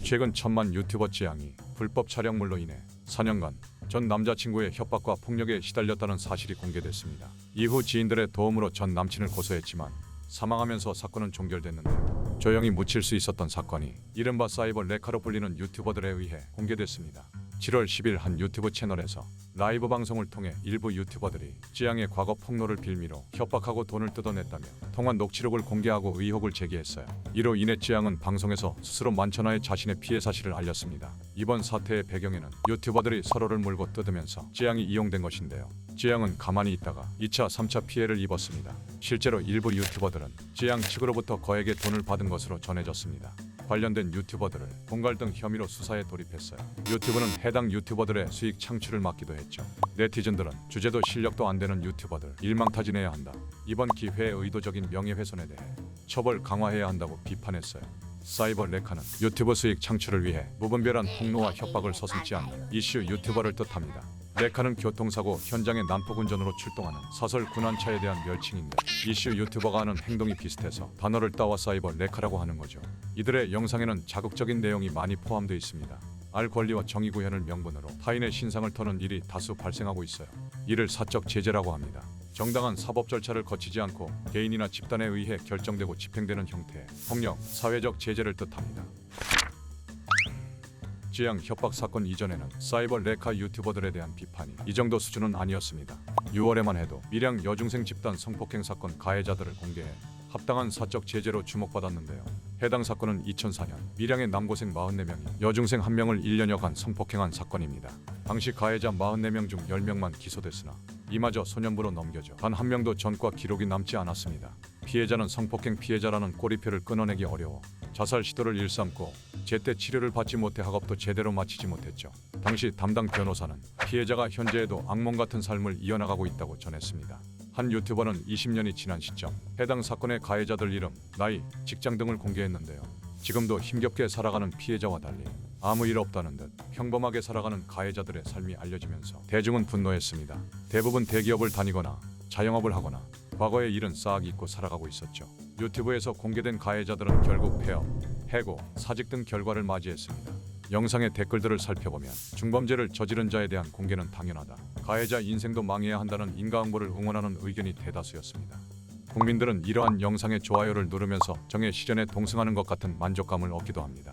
최근 1,000만 유튜버 지양이 불법 촬영물로 인해 4년간 전 남자친구의 협박과 폭력에 시달렸다는 사실이 공개됐습니다. 이후 지인들의 도움으로 전 남친을 고소했지만 사망하면서 사건은 종결됐는데요. 조용히 묻힐 수 있었던 사건이 이른바 사이버 레카로 불리는 유튜버들에 의해 공개됐습니다. 7월 10일 한 유튜브 채널에서 라이브 방송을 통해 일부 유튜버들이 지양의 과거 폭로를 빌미로 협박하고 돈을 뜯어냈다며 통화 녹취록을 공개하고 의혹을 제기했어요. 이로 인해 지양은 방송에서 스스로 만천하에 자신의 피해 사실을 알렸습니다. 이번 사태의 배경에는 유튜버들이 서로를 물고 뜯으면서 지양이 이용된 것인데요. 지양은 가만히 있다가 2차, 3차 피해를 입었습니다. 실제로 일부 유튜버들은 지양 측으로부터 거액의 돈을 받은 것으로 전해졌습니다. 관련된 유튜버들을 공갈 등 혐의로 수사에 돌입했어요. 유튜브는 해당 유튜버들의 수익 창출을 막기도 했죠. 네티즌들은 주제도 실력도 안 되는 유튜버들 일망타진해야 한다. 이번 기회에 의도적인 명예훼손에 대해 처벌 강화해야 한다고 비판했어요. 사이버 레카는 유튜브 수익 창출을 위해 무분별한 폭로와 협박을 서슴지 않는 이슈 유튜버를 뜻합니다. 레카는 교통사고 현장의 난폭운전으로 출동하는 사설 군환차에 대한 멸칭인데 이슈 유튜버가 하는 행동이 비슷해서 단어를 따와 사이버 레카라고 하는 거죠. 이들의 영상에는 자극적인 내용이 많이 포함되어 있습니다. 알 권리와 정의 구현을 명분으로 타인의 신상을 터는 일이 다수 발생하고 있어요. 이를 사적 제재라고 합니다. 정당한 사법 절차를 거치지 않고 개인이나 집단에 의해 결정되고 집행되는 형태의 폭력, 사회적 제재를 뜻합니다. 지양 협박 사건 이전에는 사이버 레카 유튜버들에 대한 비판이 이 정도 수준은 아니었습니다. 6월에만 해도 밀양 여중생 집단 성폭행 사건 가해자들을 공개해 합당한 사적 제재로 주목받았는데요. 해당 사건은 2004년 밀양의 남고생 44명이 여중생 1명을 1년여간 성폭행한 사건입니다. 당시 가해자 44명 중 10명만 기소됐으나 이마저 소년부로 넘겨져 단 1명도 전과 기록이 남지 않았습니다. 피해자는 성폭행 피해자라는 꼬리표를 끊어내기 어려워 자살 시도를 일삼고 제때 치료를 받지 못해 학업도 제대로 마치지 못했죠. 당시 담당 변호사는 피해자가 현재에도 악몽 같은 삶을 이어나가고 있다고 전했습니다. 한 유튜버는 20년이 지난 시점 해당 사건의 가해자들 이름, 나이, 직장 등을 공개했는데요. 지금도 힘겹게 살아가는 피해자와 달리 아무 일 없다는 듯 평범하게 살아가는 가해자들의 삶이 알려지면서 대중은 분노했습니다. 대부분 대기업을 다니거나 자영업을 하거나 과거의 일은 싹 잊고 살아가고 있었죠. 유튜브에서 공개된 가해자들은 결국 폐업, 해고, 사직 등 결과를 맞이했습니다. 영상의 댓글들을 살펴보면 중범죄를 저지른 자에 대한 공개는 당연하다. 가해자 인생도 망해야 한다는 인과응보를 응원하는 의견이 대다수였습니다. 국민들은 이러한 영상의 좋아요를 누르면서 정의 실현에 동승하는 것 같은 만족감을 얻기도 합니다.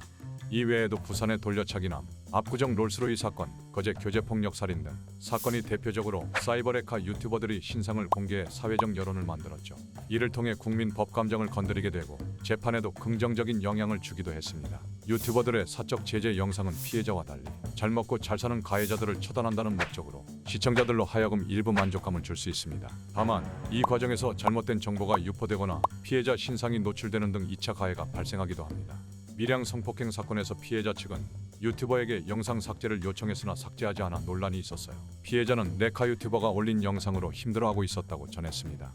이 외에도 부산의 돌려차기남, 압구정 롤스로이 사건, 거제 교제폭력 살인 등 사건이 대표적으로 사이버레카 유튜버들이 신상을 공개해 사회적 여론을 만들었죠. 이를 통해 국민 법감정을 건드리게 되고 재판에도 긍정적인 영향을 주기도 했습니다. 유튜버들의 사적 제재 영상은 피해자와 달리 잘 먹고 잘 사는 가해자들을 처단한다는 목적으로 시청자들로 하여금 일부 만족감을 줄 수 있습니다. 다만 이 과정에서 잘못된 정보가 유포되거나 피해자 신상이 노출되는 등 2차 가해가 발생하기도 합니다. 밀양 성폭행 사건에서 피해자 측은 유튜버에게 영상 삭제를 요청했으나 삭제하지 않아 논란이 있었어요. 피해자는 레카 유튜버가 올린 영상으로 힘들어하고 있었다고 전했습니다.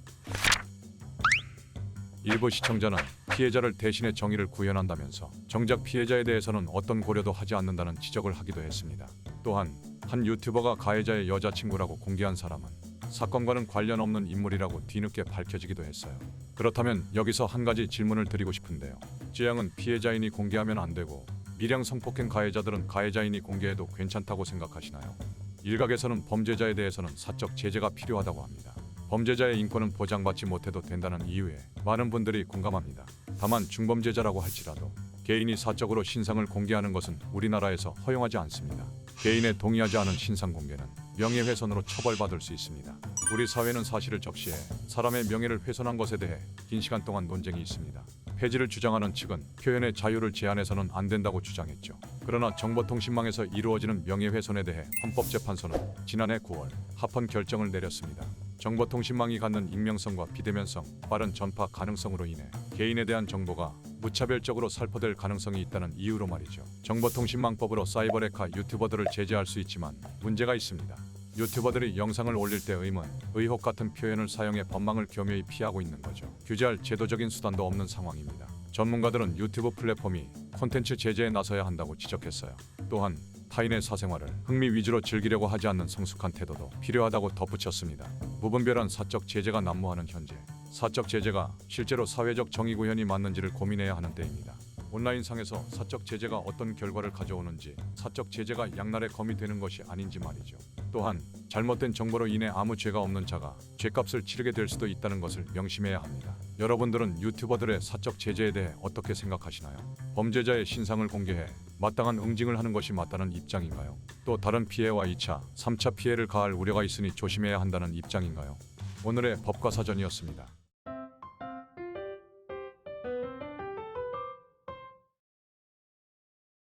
일부 시청자는 피해자를 대신해 정의를 구현한다면서 정작 피해자에 대해서는 어떤 고려도 하지 않는다는 지적을 하기도 했습니다. 또한 한 유튜버가 가해자의 여자친구라고 공개한 사람은 사건과는 관련 없는 인물이라고 뒤늦게 밝혀지기도 했어요. 그렇다면 여기서 한 가지 질문을 드리고 싶은데요. 지양은 피해자인이 공개하면 안 되고 밀양 성폭행 가해자들은 가해자인이 공개해도 괜찮다고 생각하시나요? 일각에서는 범죄자에 대해서는 사적 제재가 필요하다고 합니다. 범죄자의 인권은 보장받지 못해도 된다는 이유에 많은 분들이 공감합니다. 다만 중범죄자라고 할지라도 개인이 사적으로 신상을 공개하는 것은 우리나라에서 허용하지 않습니다. 개인의 동의하지 않은 신상 공개는 명예훼손으로 처벌받을 수 있습니다. 우리 사회는 사실을 적시해 사람의 명예를 훼손한 것에 대해 긴 시간 동안 논쟁이 있습니다. 폐지를 주장하는 측은 표현의 자유를 제한해서는 안 된다고 주장했죠. 그러나 정보통신망에서 이루어지는 명예훼손에 대해 헌법재판소는 지난해 9월 합헌 결정을 내렸습니다. 정보통신망이 갖는 익명성과 비대면성, 빠른 전파 가능성으로 인해 개인에 대한 정보가 무차별적으로 살포될 가능성이 있다는 이유로 말이죠. 정보통신망법으로 사이버레카 유튜버들을 제재할 수 있지만 문제가 있습니다. 유튜버들이 영상을 올릴 때 의문, 의혹 같은 표현을 사용해 법망을 교묘히 피하고 있는 거죠. 규제할 제도적인 수단도 없는 상황입니다. 전문가들은 유튜브 플랫폼이 콘텐츠 제재에 나서야 한다고 지적했어요. 또한 타인의 사생활을 흥미 위주로 즐기려고 하지 않는 성숙한 태도도 필요하다고 덧붙였습니다. 무분별한 사적 제재가 난무하는 현재, 사적 제재가 실제로 사회적 정의 구현이 맞는지를 고민해야 하는 때입니다. 온라인상에서 사적 제재가 어떤 결과를 가져오는지, 사적 제재가 양날의 검이 되는 것이 아닌지 말이죠. 또한 잘못된 정보로 인해 아무 죄가 없는 자가 죄값을 치르게 될 수도 있다는 것을 명심해야 합니다. 여러분들은 유튜버들의 사적 제재에 대해 어떻게 생각하시나요? 범죄자의 신상을 공개해 마땅한 응징을 하는 것이 맞다는 입장인가요? 또 다른 피해와 2차, 3차 피해를 가할 우려가 있으니 조심해야 한다는 입장인가요? 오늘의 법과 사전이었습니다.